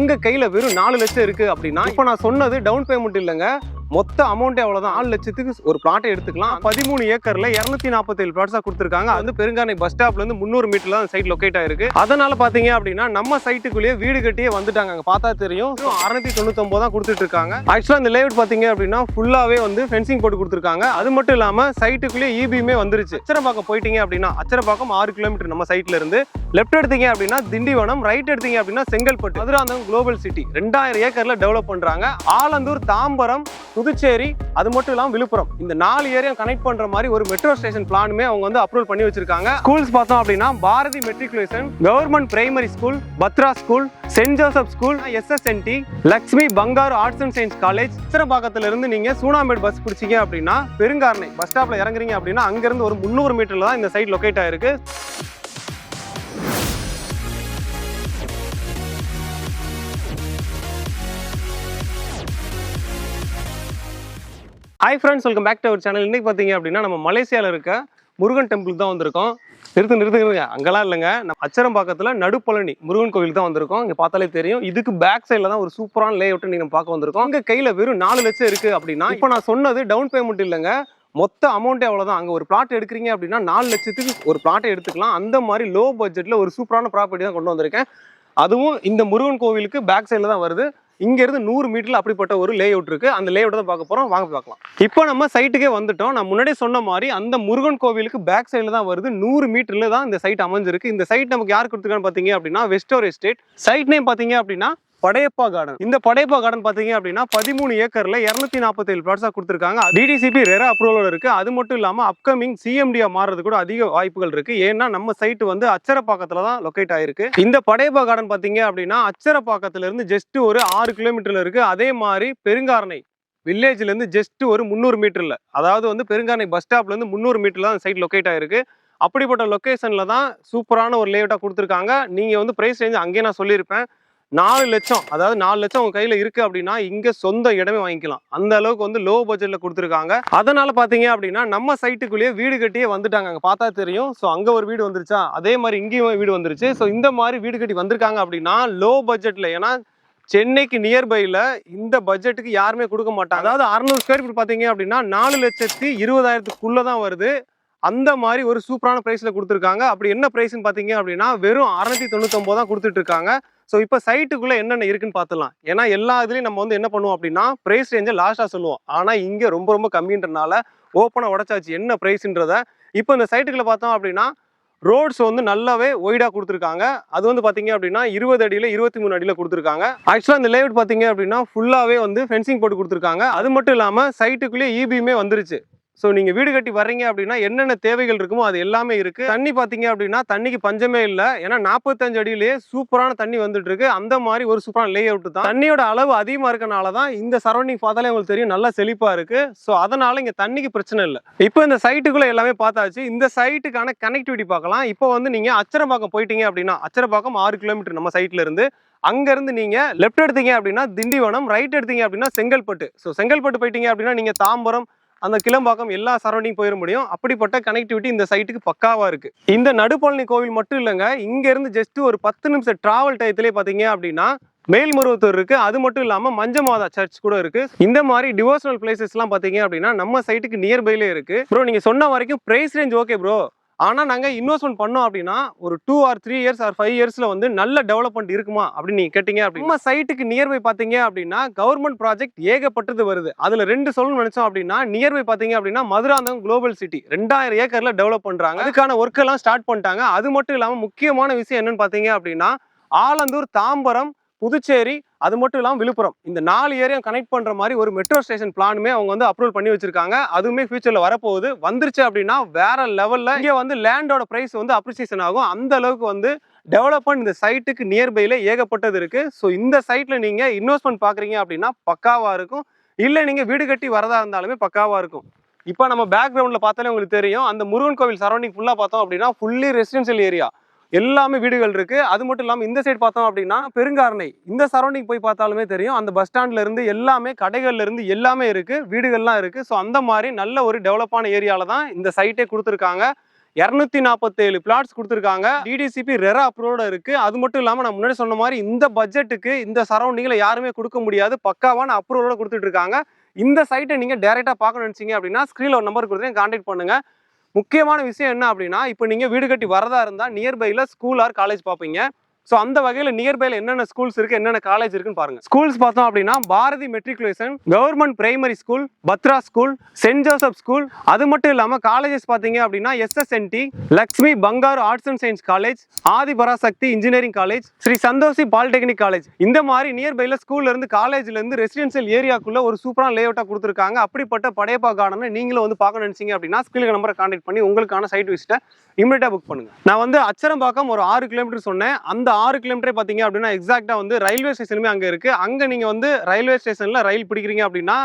உங்க கையில வெறும் 4 லட்சம் இருக்கு அப்படின்னா இப்போ நான் சொன்னது டவுன் பேமெண்ட் இல்லைங்க, மொத்த அமௌண்ட் எவ்வளவுதான் 4 லட்சத்துக்கு ஒரு பிளாட்டை எடுத்துக்கலாம். 13 ஏக்கர்ல 247 பிளாட்ஸா கொடுத்துருக்காங்க. அது வந்து பெருங்கானை பஸ் ஸ்டாப்ல இருந்து 300 மீட்டர்ல அந்த சைட் லொகேட் ஆயிருக்கு. அதனால பாத்தீங்க அப்படின்னா நம்ம சைட்டுக்குள்ளேயே வீடு கட்டியே வந்துட்டாங்க. அங்க பார்த்தா தெரியும் 699 தான் கொடுத்துட்டு இருக்காங்க. ஆக்சுவலா இந்த லேஅவுட் பாத்தீங்க அப்படின்னா ஃபுல்லாவே வந்து ஃபென்சிங் போட்டு கொடுத்துருக்காங்க. அது மட்டும் இல்லாம சைட்டுக்குள்ளேயே இபியுமே வந்துருச்சு. அச்சரப்பாக்கம் போயிட்டீங்க அப்படின்னா அச்சரப்பாக்கம் 6 கிலோமீட்டர் நம்ம சைட்ல இருந்து. லெஃப்ட் எடுத்தீங்க அப்படின்னா திண்டிவனம், ரைட் எடுத்தீங்க அப்படின்னா செங்கல்பட்டு. மதுராந்தகம் குளோபல் சிட்டி 2000 ஏக்கர்ல டெவலப் பண்றாங்க. ஆலந்தூர், தாம்பரம், புதுச்சேரி, அது மட்டும் இல்லாம விழுப்புரம், இந்த 4 ஏரியா கனெக்ட் பண்ற மாதிரி ஒரு மெட்ரோ ஸ்டேஷன் பிளானுமே அவங்க வந்து அப்ரூவல் பண்ணி வச்சிருக்காங்க. ஸ்கூல்ஸ் பார்த்தோம் அப்படின்னா Bharathi matriculation, government primary school, Bhadra school, saint Joseph school, SSNT, Lakshmi Bangaru arts and science college. சித்திரப்பாக்கத்துல இருந்து நீங்க சூனாம்பேட் பஸ் பிடிச்சீங்க அப்படின்னா பெருங்காரணை பஸ் ஸ்டாப்ல இறங்குறீங்க அப்படின்னா அங்க இருந்து ஒரு 300 மீட்டர்ல தான் இந்த சைட் லொகேட் ஆயிருக்கு. Hi friends, welcome back to our channel. இன்னைக்கு பார்த்தீங்க அப்படின்னா நம்ம மலேசியாவில் இருக்க முருகன் டெம்பிளுக்கு தான் வந்திருக்கோம். நிறுத்துங்க அங்கெல்லாம் இல்லைங்க, நம்ம அச்சரம்பாக்கத்தில் நடுப்பழனி முருகன் கோவிலுக்கு தான் வந்திருக்கோம். இங்கே பார்த்தாலே தெரியும். இதுக்கு பேக் சைடில் தான் ஒரு சூப்பரான லே அவுட் நீங்கள் பார்க்க வந்திருக்கோம். உங்கள் கையில் வெறும் 4 லட்சம் இருக்குது அப்படின்னா இப்போ நான் சொன்னது டவுன் பேமெண்ட் இல்லைங்க, மொத்த அமௌண்ட்டே அவ்வளோதான். அங்கே ஒரு பிளாட் எடுக்கிறீங்க அப்படின்னா 4 லட்சத்துக்கு ஒரு பிளாட்டை எடுத்துக்கலாம். அந்த மாதிரி லோ பட்ஜெட்டில் ஒரு சூப்பரான ப்ராப்பர்ட்டி தான் கொண்டு வந்திருக்கேன். அதுவும் இந்த முருகன் கோவிலுக்கு பேக் சைடில் தான் வருது. இங்க இருந்து 100 மீட்டர்ல அப்படிப்பட்ட ஒரு லே அவுட் இருக்கு. அந்த லே அவுட் தான் பார்க்க போறோம், வாங்க பார்க்கலாம். இப்போ நம்ம சைட்டுக்கே வந்துட்டோம். நான் முன்னாடியே சொன்ன மாதிரி அந்த முருகன் கோவிலுக்கு பேக் சைடுல தான் வருது. 100 மீட்டர்ல தான் இந்த சைட் அமைஞ்சிருக்கு. இந்த சைட் நமக்கு யார் கொடுத்துருக்கான்னு பாத்தீங்க அப்படின்னா வெஸ்டோர் எஸ்டேட். சைட் நேம் பாத்தீங்க அப்படின்னா படையப்பா கார்டன். இந்த படையப்பா கார்டன் பாத்தீங்க அப்படின்னா 13 ஏக்கர்ல 247 பிளாட்ஸா கொடுத்துருக்காங்க. DDCP ரெரா அப்ரூவல் இருக்கு. அது மட்டும் இல்லாம அப்கமிங் CMDயா மாறுறது கூட அதிக வாய்ப்புகள் இருக்கு. ஏன்னா நம்ம சைட் வந்து அச்சரப்பாக்கத்துல தான் லொகேட் ஆயிருக்கு. இந்த படையப்பா கார்டன் பாத்தீங்க அப்படின்னா அச்சரப்பாக்கத்துல இருந்து ஜஸ்ட் ஒரு 6 கிலோமீட்டர்ல இருக்கு. அதே மாதிரி பெருங்காரணை வில்லேஜ்ல இருந்து ஜஸ்ட் ஒரு 300 மீட்டர்ல, அதாவது வந்து பெருங்காரணை பஸ் ஸ்டாப்ல இருந்து 300 மீட்டர்ல தான் சைட் லொகேட் ஆயிருக்கு. அப்படிப்பட்ட லொகேஷன்ல தான் சூப்பரான ஒரு லேஅவுட்டா கொடுத்துருக்காங்க. நீங்க வந்து பிரைஸ் ரேஞ்ச் அங்கேயே நான் சொல்லியிருப்பேன், 4 லட்சம், அதாவது 4 லட்சம் உங்க கையில இருக்கு அப்படின்னா இங்க சொந்த இடமே வாங்கிக்கலாம். அந்த அளவுக்கு வந்து லோ பட்ஜெட்ல கொடுத்துருக்காங்க. அதனால பாத்தீங்க அப்படின்னா நம்ம சைட்டுக்குள்ளேயே வீடு கட்டியே வந்துட்டாங்க. அங்க பார்த்தா தெரியும். ஸோ அங்க ஒரு வீடு வந்துருச்சா, அதே மாதிரி இங்கேயும் வீடு வந்துருச்சு. ஸோ இந்த மாதிரி வீடு கட்டி வந்திருக்காங்க அப்படின்னா லோ பட்ஜெட்ல, ஏன்னா சென்னைக்கு நியர்பைல இந்த பட்ஜெட்டுக்கு யாருமே கொடுக்க மாட்டாங்க. அதாவது 600 ஸ்கொயர் ஃபீட் பாத்தீங்க அப்படின்னா 4,20,000 தான் வருது. அந்த மாதிரி ஒரு சூப்பரான பிரைஸ்ல கொடுத்துருக்காங்க. அப்படி என்ன பிரைஸ்ன்னு பாத்தீங்க அப்படின்னா வெறும் 699 தான் கொடுத்துட்டு இருக்காங்க. ஸோ இப்போ சைட்டுக்குள்ள என்னென்ன இருக்குன்னு பார்த்துலாம். ஏன்னா எல்லா இதுலையும் நம்ம வந்து என்ன பண்ணுவோம் அப்படின்னா பிரைஸ் ரேஞ்சை லாஸ்ட்டாக சொல்லுவோம். ஆனால் இங்கே ரொம்ப ரொம்ப கம்மின்றனால ஓப்பனாக உடச்சாச்சு என்ன ப்ரைஸ்ன்றத. இப்போ இந்த சைட்டுக்குள்ள பார்த்தோம் அப்படின்னா ரோட்ஸ் வந்து நல்லாவே ஒய்டாக கொடுத்துருக்காங்க. அது வந்து பார்த்தீங்க அப்படின்னா 20 அடியில் 23 அடியில் கொடுத்துருக்காங்க. ஆக்சுவலாக இந்த லேஅவுட் பார்த்தீங்க அப்படின்னா ஃபுல்லாகவே வந்து ஃபென்சிங் போட்டு கொடுத்துருக்காங்க. அது மட்டும் இல்லாமல் சைட்டுக்குள்ளேயே இபியுமே வந்துருச்சு. ஸோ நீங்கள் வீடு கட்டி வர்றீங்க அப்படின்னா என்னென்ன தேவைகள் இருக்குமோ அது எல்லாமே இருக்கு. தண்ணி பார்த்தீங்க அப்படின்னா தண்ணிக்கு பஞ்சமே இல்லை. ஏன்னா 45 அடியிலேயே சூப்பரான தண்ணி வந்துட்டு இருக்கு. அந்த மாதிரி ஒரு சூப்பரான லே அவுட் தான். தண்ணியோட அளவு அதிகமாக இருக்கனால தான் இந்த சரௌண்டிங் பார்த்தாலே உங்களுக்கு தெரியும் நல்லா செழிப்பா இருக்கு. ஸோ அதனால இங்கே தண்ணிக்கு பிரச்சனை இல்லை. இப்போ இந்த சைட்டுக்குள்ள எல்லாமே பார்த்தாச்சு. இந்த சைட்டுக்கான கனெக்டிவிட்டி பார்க்கலாம். இப்போ வந்து நீங்க அச்சரப்பாக்கம் போயிட்டீங்க அப்படின்னா அச்சரப்பாக்கம் 6 கிலோமீட்டர் நம்ம சைட்ல இருந்து. அங்க இருந்து நீங்க லெஃப்ட் எடுத்தீங்க அப்படின்னா திண்டிவனம், ரைட் எடுத்தீங்க அப்படின்னா செங்கல்பட்டு. ஸோ செங்கல்பட்டு போயிட்டீங்க அப்படின்னா நீங்க தாம்பரம், அந்த கிளம்பாக்கம் எல்லா சரௌண்டிங் போயிட முடியும். அப்படிப்பட்ட கனெக்டிவிட்டி இந்த சைட்டுக்கு பக்காவா இருக்கு. இந்த நடுப்பழனி கோவில் மட்டும் இல்லைங்க, இங்க இருந்து ஜஸ்ட் ஒரு 10 நிமிஷம் டிராவல் டயத்திலே பாத்தீங்க அப்படின்னா மேல்மருவத்தூர் இருக்கு. அது மட்டும் இல்லாம மஞ்சமாதா சர்ச் கூட இருக்கு. இந்த மாதிரி டிவோஷனல் பிளேசஸ் எல்லாம் பாத்தீங்க அப்படின்னா நம்ம சைட்டுக்கு நியர்பைல இருக்கு. ப்ரோ நீங்க சொன்ன வரைக்கும் பிரைஸ் ரேஞ்ச் ஓகே ப்ரோ, ஆனா நாங்க இன்வெஸ்ட்மெண்ட் பண்ணோம் அப்படின்னா ஒரு 2 or 3 years or 5 yearsல வந்து நல்ல டெவலப்மெண்ட் இருக்குமா அப்படின்னு நீங்க கேட்டீங்க அப்படின்னா நம்ம சைட்டுக்கு நியர்பை பாத்தீங்க அப்படின்னா கவர்மெண்ட் ப்ராஜெக்ட் ஏகப்பட்டது வருது. அதுல 2 சொல்லணும்னு நினைச்சோம் அப்படின்னா நியர்பை பாத்தீங்க அப்படின்னா மதுராந்தகம் குளோபல் சிட்டி 2000 ஏக்கர்ல டெவலப் பண்றாங்க. அதுக்கான ஒர்க் எல்லாம் ஸ்டார்ட் பண்ணிட்டாங்க. அது மட்டும் இல்லாம முக்கியமான விஷயம் என்னன்னு பாத்தீங்க அப்படின்னா ஆலந்தூர், தாம்பரம், புதுச்சேரி, அது மட்டும் இல்லாமல் விழுப்புரம், இந்த 4 ஏரியா கனெக்ட் பண்ற மாதிரி ஒரு மெட்ரோ ஸ்டேஷன் பிளானுமே அவங்க வந்து அப்ரூவல் பண்ணி வச்சிருக்காங்க. அதுவுமே ஃபியூச்சர்ல வரப்போகுது. வந்துருச்சு அப்படின்னா வேற லெவல்ல இங்கே வந்து லேண்டோட பிரைஸ் வந்து அப்ரிசியேஷன் ஆகும். அந்த அளவுக்கு வந்து டெவலப்மெண்ட் இந்த சைட்டுக்கு நியர்பைல ஏகப்பட்டது இருக்கு. ஸோ இந்த சைட்ல நீங்க இன்வெஸ்ட்மெண்ட் பாக்குறீங்க அப்படின்னா பக்காவா இருக்கும். இல்லை நீங்க வீடு கட்டி வரதா இருந்தாலுமே பக்காவா இருக்கும். இப்போ நம்ம பேக்ரவுண்ட்ல பார்த்தாலே உங்களுக்கு தெரியும், அந்த முருகன் கோவில் சரௌண்டிங் ஃபுல்லா பார்த்தோம் அப்படின்னா ஃபுல்லி ரெசிடென்சியல் ஏரியா, எல்லாமே வீடுகள் இருக்கு. அது மட்டும் இல்லாம இந்த சைடு பார்த்தோம் அப்படின்னா பெருங்காரணை, இந்த சரௌண்டிங் போய் பார்த்தாலுமே தெரியும் அந்த பஸ் ஸ்டாண்ட்ல இருந்து எல்லாமே கடைகள்ல இருந்து எல்லாமே இருக்கு, வீடுகள்லாம் இருக்கு. ஸோ அந்த மாதிரி நல்ல ஒரு டெவலப்பான ஏரியால தான் இந்த சைட்டே கொடுத்துருக்காங்க. 247 பிளாட்ஸ் கொடுத்துருக்காங்க. டிடிசிபி ரெரா அப்ரூவோட இருக்கு. அது மட்டும் இல்லாம நான் முன்னாடி சொன்ன மாதிரி இந்த பட்ஜெட்டுக்கு இந்த சரௌண்டிங்ல யாருமே கொடுக்க முடியாது. பக்காவான அப்ரூவோட கொடுத்துட்டு இருக்காங்க. இந்த சைட்டை நீங்க டைரக்டா பார்க்கணும்னு நினைச்சீங்க அப்படின்னா ஸ்கிரீன்ல ஒரு நம்பர் கொடுத்துருக்கேன், கான்டாக்ட் பண்ணுங்க. முக்கியமான விஷயம் என்ன அப்படின்னா, இப்போ நீங்க வீடு கட்டி வரதா இருந்தா நியர்பைல ஸ்கூல் ஆர் காலேஜ் பார்ப்பீங்க. ஸோ அந்த வகையில் நியர்பைல என்னென்ன ஸ்கூல்ஸ் இருக்கு, என்னென்ன காலேஜ் இருக்குன்னு பாருங்க. ஸ்கூல்ஸ் பார்த்தோம் அப்படின்னா Bharathi matriculation, government primary school, Bhadra school, saint Joseph school. அது மட்டும் இல்லாம காலேஜஸ் பார்த்தீங்க அப்படின்னா SSNT, Lakshmi Bangaru arts and science college, Adhi Parasakthi engineering college, Sri Santhoshi polytechnic college. இந்த மாதிரி நியர்பைல ஸ்கூல்ல இருந்து காலேஜ்ல இருந்து ரெசிடென்சியல் ஏரியாக்குள்ள ஒரு சூப்பரான லேஅவுட்டா கொடுத்துருக்காங்க. அப்படிப்பட்ட படையப்பா கார்டனை நீங்களும் வந்து பார்க்க நினைச்சீங்க அப்படின்னா ஸ்கிரீன் நம்பரை கான்டாக்ட் பண்ணி உங்களுக்கான சைட் விசிட்டை இமிடியேட்டா புக் பண்ணுங்க. நான் வந்து அச்சரம்பாக்கம் ஒரு 6 கிலோமீட்டர் சொன்னேன். அந்த 6 கிலோமீட்டர் பாத்தீங்க அப்படின்னா எக்ஸாக்டா வந்து ரயில்வே ஸ்டேஷனுமே அங்க இருக்கு. அங்க நீங்க வந்து ரயில்வே ஸ்டேஷன்ல ரயில் பிடிக்கிறீங்க அப்படின்னா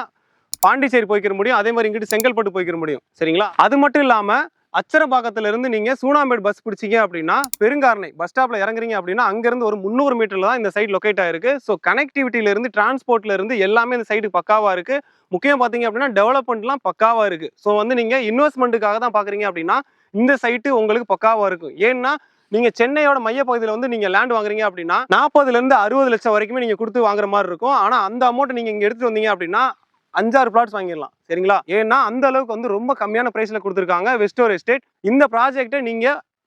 பாண்டிச்சேரி போய்க்கிற முடியும். அதே மாதிரி இங்கிட்டு செங்கல்பட்டு போய்க்கிற முடியும். சரிங்களா? அது மட்டும் இல்லாம அச்சரம்பாக்கத்துல இருந்து நீங்க சூனாம்பேட் பஸ் பிடிச்சிங்க அப்படின்னா பெருங்காரணை பஸ் ஸ்டாப்ல இறங்குறீங்க அப்படின்னா அங்க இருந்து ஒரு 300 மீட்டர்ல தான் இந்த சைட் லொகேட் ஆயிருக்கு. ஸோ கனெக்டிவிட்டில இருந்து டிரான்ஸ்போர்ட்ல இருந்து எல்லாமே இந்த சைட்டுக்கு பக்காவா இருக்கு. முக்கியம் பாத்தீங்க அப்படின்னா டெவலப்மெண்ட்லாம் பக்காவா இருக்கு. ஸோ வந்து நீங்க இன்வெஸ்ட்மெண்ட்டுக்காக தான் பாக்குறீங்க அப்படின்னா இந்த சைட்டு உங்களுக்கு பக்காவா இருக்கும். ஏன்னா நீங்க சென்னையோட மையப்பகுதியில் வந்து நீங்க லேண்ட் வாங்குறீங்க அப்படின்னா 40 ல இருந்து 60 லட்சம் வரைக்குமே நீங்க கொடுத்து வாங்குற மாதிரி இருக்கும். ஆனா அந்த அமௌண்ட் நீங்க இங்க எடுத்துட்டு வந்தீங்க அப்படின்னா 5-6 பிளாட்ஸ் வாங்கிடலாம். சரிங்களா? ஏன்னா அந்த அளவுக்கு வந்து ரொம்ப கம்மியான பிரைஸ்ல கொடுத்துருக்காங்க வெஸ்டோர் எஸ்டேட். இந்த ப்ராஜெக்ட்டை நீங்க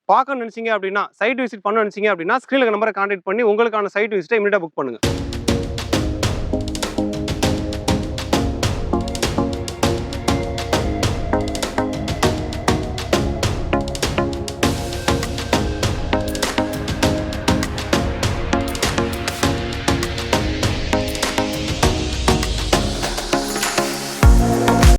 பார்க்க நினைச்சீங்க அப்படின்னா சைட் விசிட் பண்ண நினைச்சீங்க அப்படின்னா ஸ்கிரீன்ல நம்பரை கான்டாக்ட் பண்ணி உங்களுக்கான சைட் விசிட்டை இமிடியேட்டா புக் பண்ணுங்க.